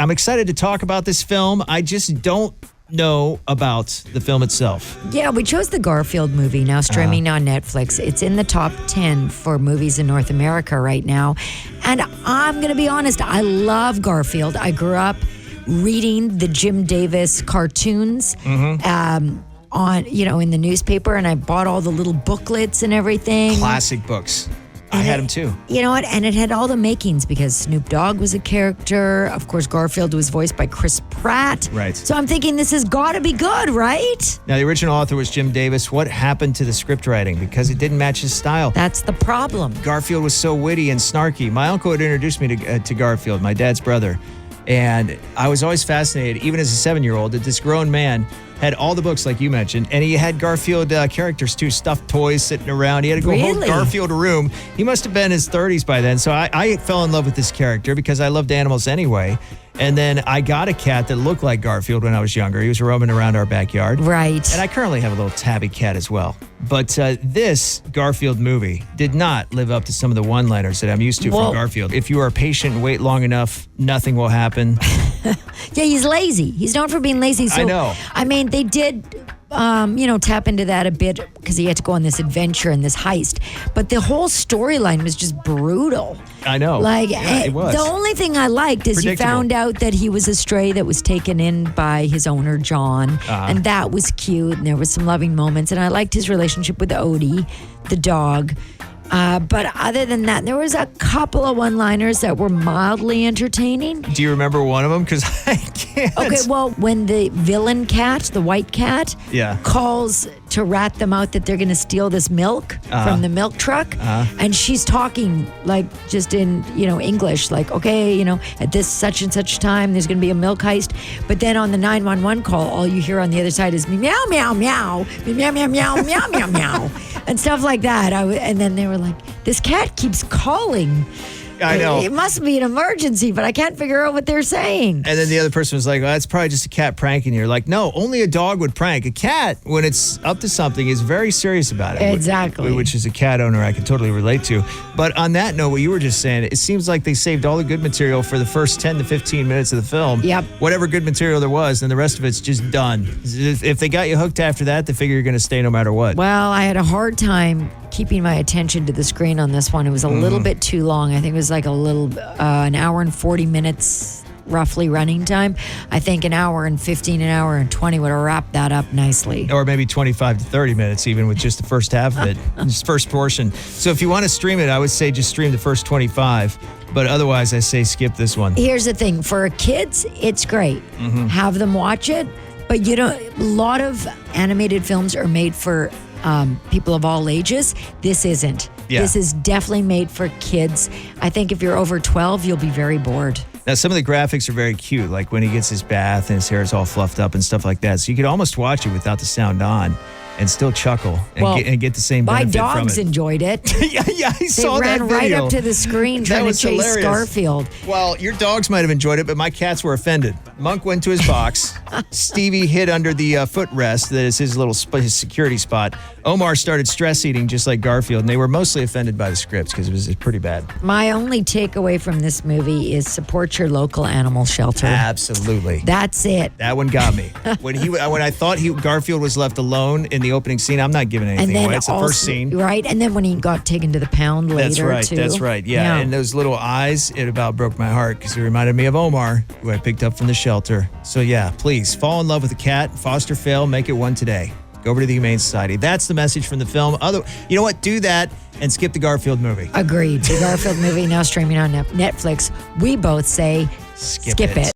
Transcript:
I'm excited to talk about this film. I just don't know about the film itself. Yeah, we chose the Garfield movie, now streaming on Netflix. It's in the top 10 for movies in North America right now. And I'm going to be honest, I love Garfield. I grew up reading the Jim Davis cartoons on, in the newspaper, and I bought all the little booklets and everything. Classic books. I had them too. You know what? And it had all the makings because Snoop Dogg was a character. Of course, Garfield was voiced by Chris Pratt. Right. So I'm thinking this has got to be good, right? Now, the original author was Jim Davis. What happened to the script writing? Because it didn't match his style. That's the problem. Garfield was so witty and snarky. My uncle had introduced me to Garfield, my dad's brother. And I was always fascinated, even as a 7-year-old, that this grown man had all the books like you mentioned, and he had Garfield characters too, stuffed toys sitting around. He had to go hold Garfield a room. He must have been in his 30s by then. So I fell in love with this character because I loved animals anyway. And then I got a cat that looked like Garfield when I was younger. He was roaming around our backyard. Right. And I currently have a little tabby cat as well. But this Garfield movie did not live up to some of the one-liners that I'm used to from Garfield. If you are patient and wait long enough, nothing will happen. Yeah, he's lazy. He's known for being lazy. So, I know. I mean, they did, tap into that a bit because he had to go on this adventure and this heist. But the whole storyline was just brutal. I know. It was. The only thing I liked is you found out that he was a stray that was taken in by his owner, John. And that was cute. And there was some loving moments. And I liked his relationship with Odie, the dog. But other than that, there was a couple of one-liners that were mildly entertaining. Do you remember one of them? Because I can't. Okay, well, when the villain cat, the white cat, calls to rat them out that they're going to steal this milk from the milk truck, and she's talking like just in, English, like, okay, at this such and such time, there's going to be a milk heist. But then on the 911 call, all you hear on the other side is meow, meow, meow, meow, meow, meow, meow, meow, meow, and stuff like that. And then they were like, this cat keeps calling. I know. It must be an emergency, but I can't figure out what they're saying. And then the other person was like, well, that's probably just a cat pranking you. You're like, no, only a dog would prank. A cat, when it's up to something, is very serious about it. Exactly. Which is a cat owner I can totally relate to. But on that note, what you were just saying, it seems like they saved all the good material for the first 10 to 15 minutes of the film. Yep. Whatever good material there was, and the rest of it's just done. If they got you hooked after that, they figure you're going to stay no matter what. Well, I had a hard time keeping my attention to the screen on this one. It was a little bit too long. I think it was like an hour and 40 minutes roughly running time. I think an hour and 15, an hour and 20 would have wrapped that up nicely. Or maybe 25 to 30 minutes even with just the first half of it, just first portion. So if you want to stream it, I would say just stream the first 25. But otherwise, I say skip this one. Here's the thing. For kids, it's great. Have them watch it. But a lot of animated films are made for people of all ages. This isn't. Yeah. This is definitely made for kids. I think if you're over 12, you'll be very bored. Now, some of the graphics are very cute, like when he gets his bath and his hair is all fluffed up and stuff like that. So you could almost watch it without the sound on and still chuckle and get the same benefit from it. My dogs enjoyed it. yeah, I saw that video. They ran right up to the screen trying to chase hilarious. Garfield. Well, your dogs might have enjoyed it, but my cats were offended. Monk went to his box. Stevie hid under the footrest that is his little his security spot. Omar started stress eating just like Garfield, and they were mostly offended by the scripts because it was pretty bad. My only takeaway from this movie is support your local animal shelter. Absolutely. That's it. That one got me. When I thought Garfield was left alone in the opening scene, I'm not giving anything away. It's the first scene. Right, and then when he got taken to the pound later, That's right. Yeah, and those little eyes, it about broke my heart because it reminded me of Omar, who I picked up from the shelter. So yeah, please, fall in love with a cat, foster fail, make it one today. Go over to the Humane Society. That's the message from the film. You know what? Do that and skip the Garfield movie. Agreed. The Garfield movie now streaming on Netflix. We both say skip it.